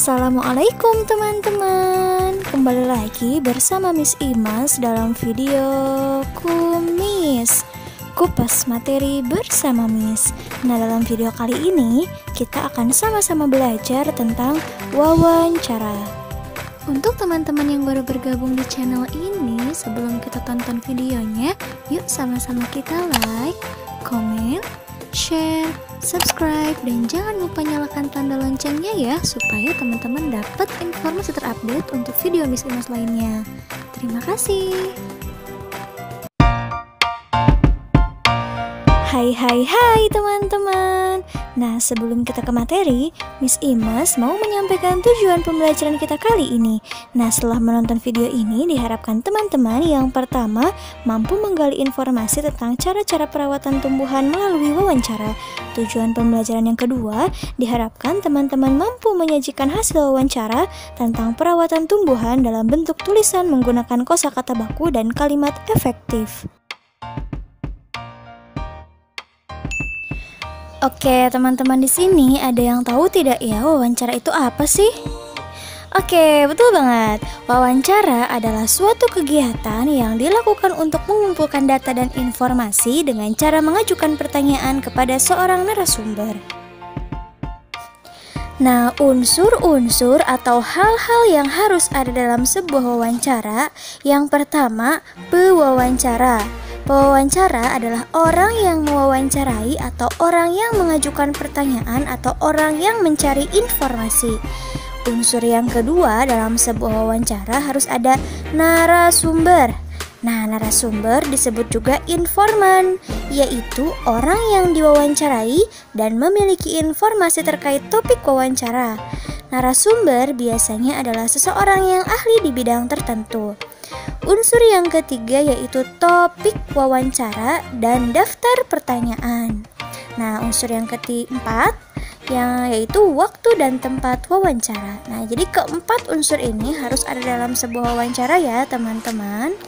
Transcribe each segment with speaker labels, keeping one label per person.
Speaker 1: Assalamualaikum teman-teman. Kembali lagi bersama Miss Imas dalam video Kumis Kupas Materi bersama Miss. Nah, dalam video kali ini kita akan sama-sama belajar tentang wawancara. Untuk teman-teman yang baru bergabung di channel ini, sebelum kita tonton videonya, yuk sama-sama kita like, komen, share, subscribe, dan jangan lupa nyalakan tanda loncengnya ya, supaya teman-teman dapat informasi terupdate untuk video Miss Imas lainnya. Terima kasih. Hai teman-teman. Nah, sebelum kita ke materi, Miss Imas mau menyampaikan tujuan pembelajaran kita kali ini. Nah, setelah menonton video ini, diharapkan teman-teman yang pertama mampu menggali informasi tentang cara-cara perawatan tumbuhan melalui wawancara. Tujuan pembelajaran yang kedua, diharapkan teman-teman mampu menyajikan hasil wawancara tentang perawatan tumbuhan dalam bentuk tulisan menggunakan kosakata baku dan kalimat efektif. Oke, teman-teman, di sini ada yang tahu tidak ya wawancara itu apa sih? Oke, betul banget. Wawancara adalah suatu kegiatan yang dilakukan untuk mengumpulkan data dan informasi dengan cara mengajukan pertanyaan kepada seorang narasumber. Nah, unsur-unsur atau hal-hal yang harus ada dalam sebuah wawancara. Yang pertama, pewawancara. Pewawancara adalah orang yang mewawancarai atau orang yang mengajukan pertanyaan atau orang yang mencari informasi. Unsur yang kedua dalam sebuah wawancara harus ada narasumber. Nah, narasumber disebut juga informan, yaitu orang yang diwawancarai dan memiliki informasi terkait topik wawancara. Narasumber biasanya adalah seseorang yang ahli di bidang tertentu. Unsur yang ketiga yaitu topik wawancara dan daftar pertanyaan. Nah, unsur yang keempat yaitu waktu dan tempat wawancara. Nah, jadi keempat unsur ini harus ada dalam sebuah wawancara ya, teman-teman.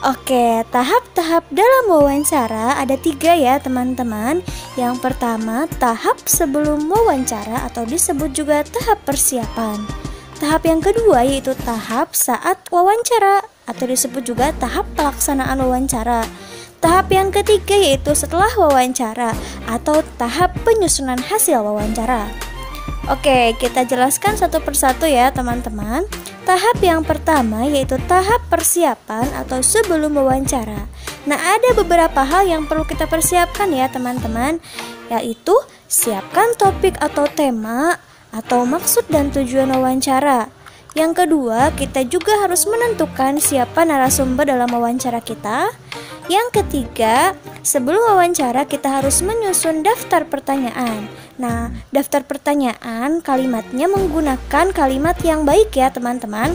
Speaker 1: Oke, tahap-tahap dalam wawancara ada 3 ya, teman-teman. Yang pertama, tahap sebelum wawancara atau disebut juga tahap persiapan. Tahap yang kedua yaitu tahap saat wawancara atau disebut juga tahap pelaksanaan wawancara. Tahap yang ketiga yaitu setelah wawancara atau tahap penyusunan hasil wawancara. Oke, kita jelaskan satu persatu ya, teman-teman. Tahap yang pertama yaitu tahap persiapan atau sebelum wawancara. Nah, ada beberapa hal yang perlu kita persiapkan ya, teman-teman, yaitu siapkan topik atau tema atau maksud dan tujuan wawancara. Yang kedua, kita juga harus menentukan siapa narasumber dalam wawancara kita. Yang ketiga, sebelum wawancara kita harus menyusun daftar pertanyaan. Nah, daftar pertanyaan kalimatnya menggunakan kalimat yang baik ya, teman-teman.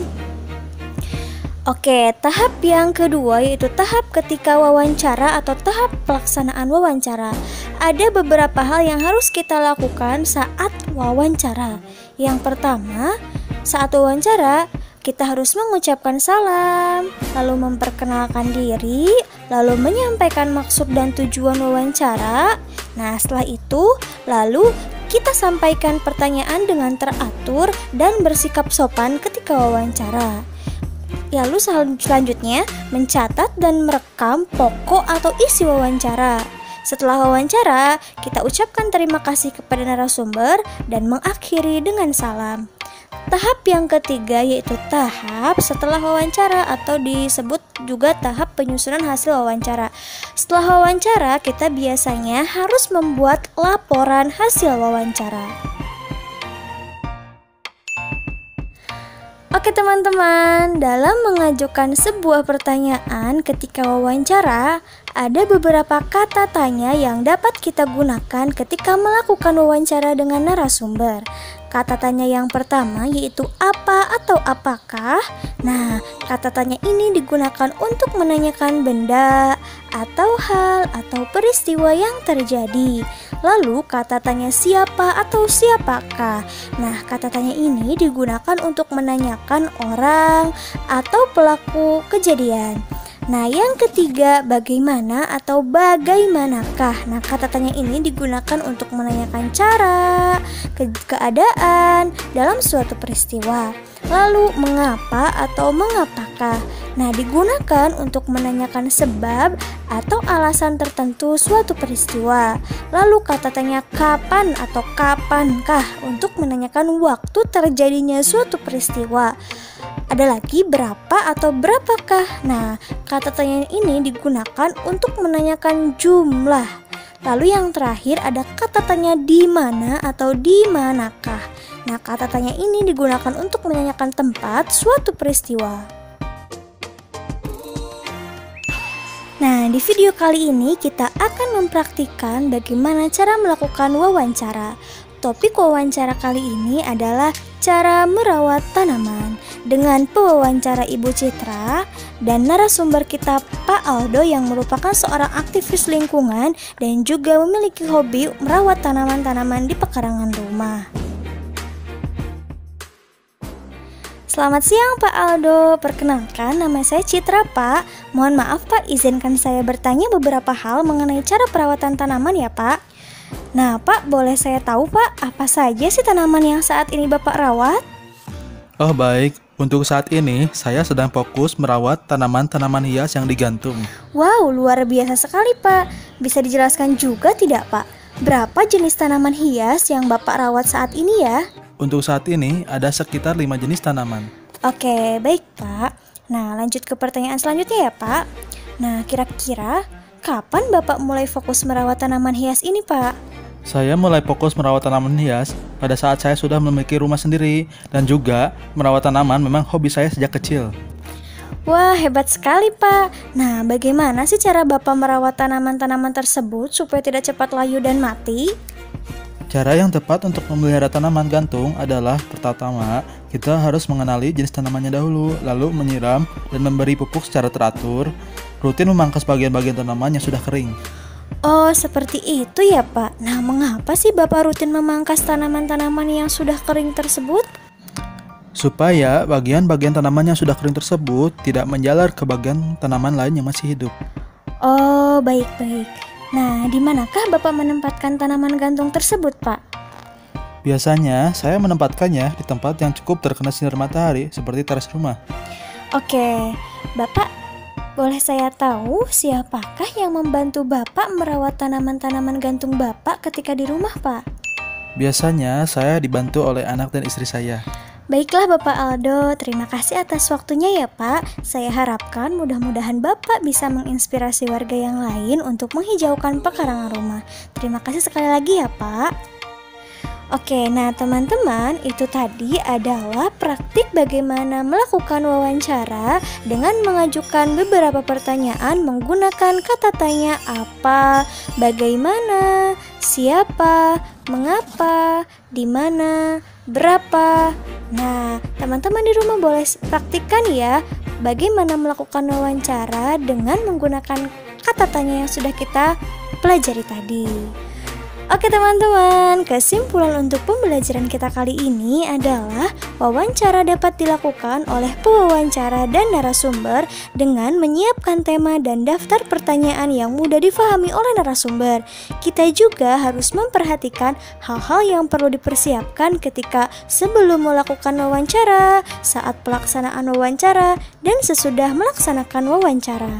Speaker 1: Oke, tahap yang kedua yaitu tahap ketika wawancara atau tahap pelaksanaan wawancara. Ada beberapa hal yang harus kita lakukan saat wawancara. Yang pertama, saat wawancara kita harus mengucapkan salam, lalu memperkenalkan diri, lalu menyampaikan maksud dan tujuan wawancara. Nah, setelah itu, lalu kita sampaikan pertanyaan dengan teratur dan bersikap sopan ketika wawancara. Lalu selanjutnya mencatat dan merekam pokok atau isi wawancara. Setelah wawancara, kita ucapkan terima kasih kepada narasumber dan mengakhiri dengan salam. Tahap yang ketiga yaitu tahap setelah wawancara atau disebut juga tahap penyusunan hasil wawancara. Setelah wawancara, kita biasanya harus membuat laporan hasil wawancara. Oke, teman-teman, dalam mengajukan sebuah pertanyaan ketika wawancara, ada beberapa kata tanya yang dapat kita gunakan ketika melakukan wawancara dengan narasumber. Kata tanya yang pertama yaitu apa atau apakah. Nah, kata tanya ini digunakan untuk menanyakan benda atau hal atau peristiwa yang terjadi. Lalu kata tanya siapa atau siapakah. Nah, kata tanya ini digunakan untuk menanyakan orang atau pelaku kejadian. Nah, yang ketiga, bagaimana atau bagaimanakah. Nah, kata tanya ini digunakan untuk menanyakan cara, keadaan dalam suatu peristiwa. Lalu, mengapa atau mengapakah. Nah, digunakan untuk menanyakan sebab atau alasan tertentu suatu peristiwa. Lalu, kata tanya kapan atau kapankah untuk menanyakan waktu terjadinya suatu peristiwa. Ada lagi berapa atau berapakah. Nah, kata tanya ini digunakan untuk menanyakan jumlah. Lalu yang terakhir ada kata tanya di mana atau di manakah. Nah, kata tanya ini digunakan untuk menanyakan tempat suatu peristiwa. Nah, di video kali ini kita akan mempraktikkan bagaimana cara melakukan wawancara. Topik wawancara kali ini adalah cara merawat tanaman dengan pewawancara Ibu Citra dan narasumber kita Pak Aldo yang merupakan seorang aktivis lingkungan dan juga memiliki hobi merawat tanaman-tanaman di pekarangan rumah. Selamat siang Pak Aldo, perkenalkan nama saya Citra Pak. Mohon maaf Pak, izinkan saya bertanya beberapa hal mengenai cara perawatan tanaman ya Pak. Nah Pak, boleh saya tahu Pak, apa saja sih tanaman yang saat ini Bapak rawat?
Speaker 2: Oh baik, untuk saat ini saya sedang fokus merawat tanaman-tanaman hias yang digantung.
Speaker 1: Wow, luar biasa sekali Pak. Bisa dijelaskan juga tidak Pak, berapa jenis tanaman hias yang Bapak rawat saat ini ya?
Speaker 2: Untuk saat ini ada sekitar 5 jenis tanaman.
Speaker 1: Oke, baik Pak. Nah, lanjut ke pertanyaan selanjutnya ya Pak. Nah, kira-kira kapan Bapak mulai fokus merawat tanaman hias ini Pak?
Speaker 2: Saya mulai fokus merawat tanaman hias pada saat saya sudah memiliki rumah sendiri. Dan juga merawat tanaman memang hobi saya sejak kecil.
Speaker 1: Wah, hebat sekali Pak. Nah, bagaimana sih cara Bapak merawat tanaman-tanaman tersebut supaya tidak cepat layu dan mati?
Speaker 2: Cara yang tepat untuk memelihara tanaman gantung adalah pertama, kita harus mengenali jenis tanamannya dahulu, lalu menyiram dan memberi pupuk secara teratur, rutin memangkas bagian-bagian tanaman yang sudah kering.
Speaker 1: Oh, seperti itu ya Pak. Nah, mengapa sih Bapak rutin memangkas tanaman-tanaman yang sudah kering tersebut?
Speaker 2: Supaya bagian-bagian tanaman yang sudah kering tersebut tidak menjalar ke bagian tanaman lain yang masih hidup.
Speaker 1: Oh, baik-baik. Nah, di manakah Bapak menempatkan tanaman gantung tersebut, Pak?
Speaker 2: Biasanya, saya menempatkannya di tempat yang cukup terkena sinar matahari, seperti teras rumah.
Speaker 1: Oke, Bapak, boleh saya tahu siapakah yang membantu Bapak merawat tanaman-tanaman gantung Bapak ketika di rumah, Pak?
Speaker 2: Biasanya, saya dibantu oleh anak dan istri saya.
Speaker 1: Baiklah Bapak Aldo, terima kasih atas waktunya ya Pak. Saya harapkan mudah-mudahan Bapak bisa menginspirasi warga yang lain untuk menghijaukan pekarangan rumah. Terima kasih sekali lagi ya Pak. Oke, nah teman-teman, itu tadi adalah praktik bagaimana melakukan wawancara dengan mengajukan beberapa pertanyaan menggunakan kata tanya apa, bagaimana, siapa, mengapa, di mana, berapa. Nah, teman-teman di rumah boleh praktikkan ya bagaimana melakukan wawancara dengan menggunakan kata tanya yang sudah kita pelajari tadi. Oke teman-teman, kesimpulan untuk pembelajaran kita kali ini adalah wawancara dapat dilakukan oleh pewawancara dan narasumber dengan menyiapkan tema dan daftar pertanyaan yang mudah difahami oleh narasumber. Kita juga harus memperhatikan hal-hal yang perlu dipersiapkan ketika sebelum melakukan wawancara, saat pelaksanaan wawancara, dan sesudah melaksanakan wawancara.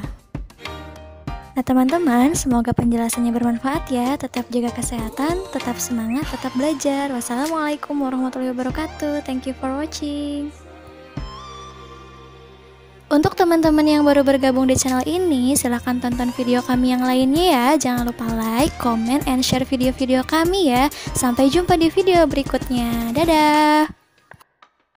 Speaker 1: Nah teman-teman, semoga penjelasannya bermanfaat ya. Tetap jaga kesehatan, tetap semangat, tetap belajar. Wassalamualaikum warahmatullahi wabarakatuh. Thank you for watching. Untuk teman-teman yang baru bergabung di channel ini, silahkan tonton video kami yang lainnya ya. Jangan lupa like, comment, and share video-video kami ya. Sampai jumpa di video berikutnya. Dadah!